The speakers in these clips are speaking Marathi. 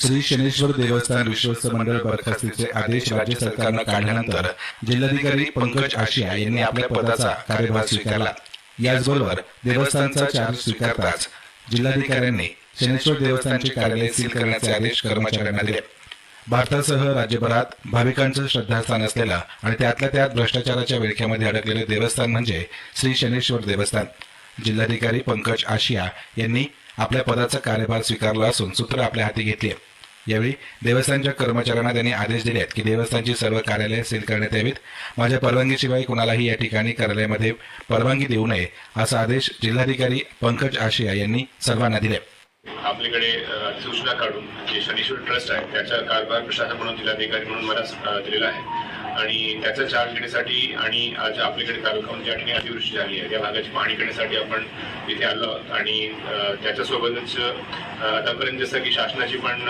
श्री शनेश्वर देवस्थान विश्वस्त मंडळ बरखास्तीचे आदेश राज्य सरकारनं काढल्यानंतर जिल्हाधिकारी पंकज आशिया यांनी आपल्या पदाचा कार्यभार स्वीकारला। याचबरोबर देवस्थानचा चार्ज स्वीकारताच जिल्हाधिकाऱ्यांनी शनेश्वर देवस्थानचे कार्यालय सील करण्याचे आदेश कर्मचाऱ्यांना दिले। भारतासह राज्यभरात भाविकांचं श्रद्धास्थान असलेलं आणि त्यातल्या त्यात भ्रष्टाचाराच्या विळख्यामध्ये अडकलेले देवस्थान म्हणजे श्री शनेश्वर देवस्थान। जिल्हाधिकारी पंकज आशिया यांनी आपल्या पदाचा कार्यभार स्वीकारला असून सूत्र आपल्या हाती घेतली। यावेळी देवस्थानच्या कर्मचाऱ्यांना त्यांनी आदेश दिले की देवस्थानची सर्व कार्यालये सील करण्यात यावीत। माझ्या परवानगीशिवाय कुणालाही या ठिकाणी कार्यालयामध्ये परवानगी देऊ नये असा आदेश जिल्हाधिकारी पंकज आशिया यांनी सर्वांना दिले। आपल्याकडे सूचना काढून जे शनेश्वर ट्रस्ट आहे त्याचा कारभार प्रशासक म्हणून जिल्हाधिकारी म्हणून मला दिलेला आहे आणि त्याचा चार्ज घेण्यासाठी आणि आज आपल्याकडे तालुक्यामध्ये ज्या ठिकाणी अतिवृष्टी झाली आहे त्या भागाची पाहणी करण्यासाठी आपण इथे आलो आणि त्याच्यासोबतच आतापर्यंत जसं की शासनाची पण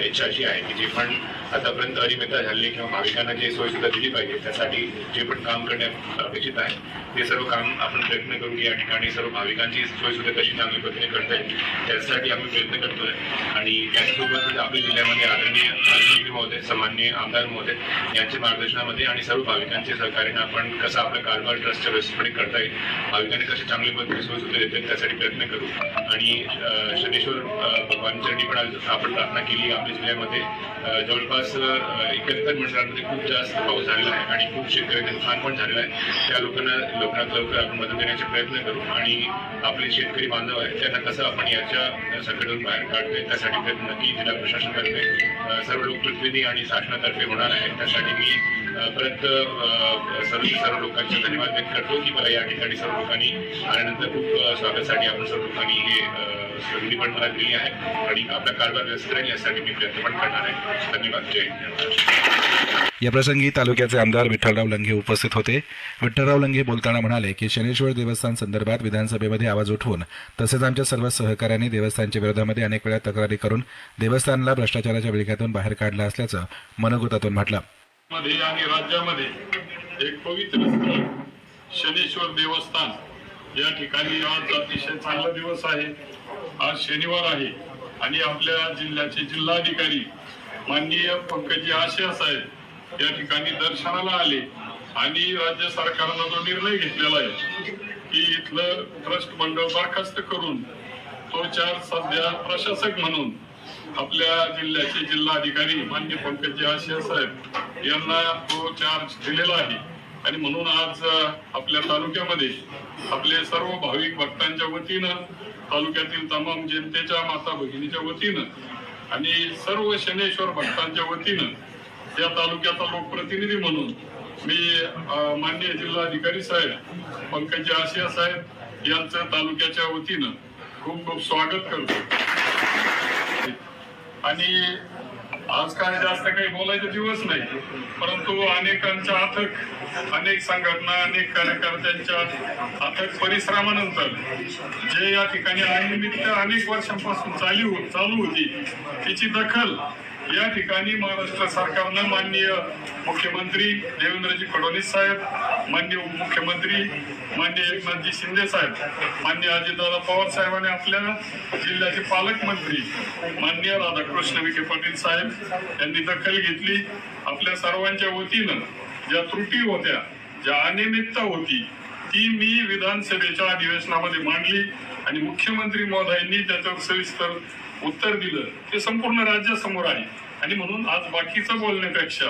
इच्छा अशी आहे की जे पण आतापर्यंत अनियमितता झाली किंवा भाविकांना जे सोयीसुविधा दिली पाहिजे त्यासाठी जे पण काम करणे अपेक्षित आहे ते सर्व काम आपण प्रयत्न करू की या ठिकाणी सर्व भाविकांची सोयीसुविधा कशी चांगल्या पद्धतीने करता येईल त्यासाठी आम्ही प्रयत्न करतोय। आणि त्याचसोबत आपल्या जिल्ह्यामध्ये आदरणीय मंत्री महोदय सन्माननीय आमदार महोदय यांच्या मार्गदर्शनामध्ये आणि सर्व भाविकांच्या सहकार्याने आपण कसं आपला कारभार ट्रस्टच्या व्यवस्थितपणे करता येईल, भाविकांनी कसे चांगल्या पद्धतीने सोयीसुविधा देता येईल त्यासाठी प्रयत्न करू। आणि शनेश्वर भगवानचरणी पण आज आपण प्रार्थना केली। आपल्या जिल्ह्यामध्ये जवळपास 71 मंडळांमध्ये खूप जास्त पाऊस झालेला आहे आणि खूप शेतकऱ्यांचे नुकसान पण झालेलं आहे। त्या लोकांना लवकरात लवकर आपण मदत देण्याचे प्रयत्न करू आणि आपले शेतकरी बांधव आहेत त्यांना कसं आपण याच्या संकटातून बाहेर काढतोय त्यासाठी प्रयत्न नक्की जिल्हा प्रशासनातर्फे सर्व लोकप्रतिनिधी आणि शासनातर्फे होणार आहे। त्यासाठी मी परत सर्व लोकांचे धन्यवाद व्यक्त करतो की मला या ठिकाणी सर्व लोकांनी आल्यानंतर खूप स्वागतासाठी आपण सर्व लोकांनी हे संधी पण मला दिली आहे आणि आपला कारभार व्यवस्थित राहील यासाठी मी प्रयत्न पण करणार आहे। धन्यवाद। जय हिंद। या प्रसंगी तालुक्याचे आमदार विठ्ठलराव लंगे उपस्थित होते। विठ्ठलराव लंगे बोलताना म्हणाले की शनेश्वर देवस्थान संदर्भात विधानसभेमध्ये आवाज उठवून तसेच आमच्या सर्व सहकाऱ्यांनी देवस्थानच्या विरोधामध्ये अनेक वेळा तक्रारी करून देवस्थानला भ्रष्टाचाराच्या विळख्यातून बाहेर काढलं असल्याचं मनोगतातून म्हटलं। मध्ये आणि राज्यामध्ये एक पवित्र स्थळ शनेश्वर देवस्थान या ठिकाणी आज अतिशय चांगला दिवस आहे। आज शनिवार आहे आणि आपल्या जिल्ह्याचे जिल्हाधिकारी माननीय पंकज आशिया साहेब या ठिकाणी दर्शनाला आले आणि राज्य सरकारनं जो निर्णय घेतलेला आहे की इथलं ट्रस्ट मंडळ बरखास्त करून तो चार्ज सध्या प्रशासक म्हणून आपल्या जिल्ह्याचे जिल्हाधिकारी माननीय पंकज आशिया साहेब यांना तो चार्ज दिलेला आहे। आणि म्हणून आज आपल्या तालुक्यामध्ये आपले सर्व भाविक भक्तांच्या वतीनं तालुक्यातील तमाम जनतेच्या माता भगिनीच्या वतीनं आणि सर्व शनेश्वर भक्तांच्या वतीनं या तालुक्याचा लोकप्रतिनिधी म्हणून मी माननीय जिल्हाधिकारी साहेब पंकज आशिया साहेब यांचं तालुक्याच्या वतीनं खूप खूप स्वागत करतो। आणि आज काय जास्त काही बोलायचा दिवस नाही, परंतु अनेकांच्या अनेक संघटना अनेक कार्यकर्त्यांच्या अथक परिश्रमानंतर जे या ठिकाणी अनियमितता अनेक वर्षांपासून चालू होती त्याची दखल या ठिकाणी महाराष्ट्र सरकारनं माननीय मुख्यमंत्री देवेंद्रजी फडणवीस साहेब, माननीय उपमुख्यमंत्री माननीय एकनाथजी शिंदे साहेब, माननीय अजितदादा पवार साहेबांनी आपल्या जिल्ह्याचे पालकमंत्री माननीय राधाकृष्ण विखे पाटील साहेब यांनी दखल घेतली। आपल्या सर्वांच्या वतीनं ज्या त्रुटी होत्या, ज्या अनियमितता होती ती मी विधानसभेच्या अधिवेशनामध्ये मांडली आणि मुख्यमंत्री महोदयांनी त्याच्यावर सविस्तर उत्तर दिलं। ते संपूर्ण राज्यासमोर आहे आणि म्हणून आज बाकीचं बोलण्यापेक्षा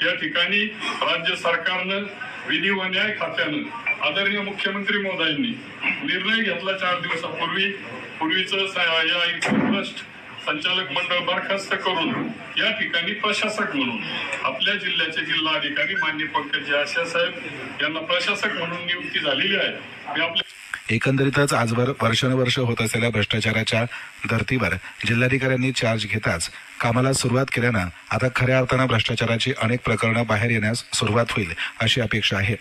या ठिकाणी राज्य सरकारनं विधी व न्याय खात्यानं आदरणीय मुख्यमंत्री महोदयांनी निर्णय घेतला 4 दिवसापूर्वीच या ट्रस्ट संचालक मंडळ बरखास्त करून या ठिकाणी प्रशासक म्हणून आपल्या जिल्ह्याचे जिल्हाधिकारी माननीय पंकज आशिया साहेब यांना प्रशासक म्हणून नियुक्ती झालेली आहे। एकंदरीतच आजवर वर्षानुवर्ष होत असलेल्या भ्रष्टाचाराच्या धर्तीवर जिल्हाधिकाऱ्यांनी चार्ज घेताच कामाला सुरुवात केल्यानं आता खऱ्या अर्थानं भ्रष्टाचाराची अनेक प्रकरणं बाहेर येण्यास सुरुवात होईल अशी अपेक्षा आहे।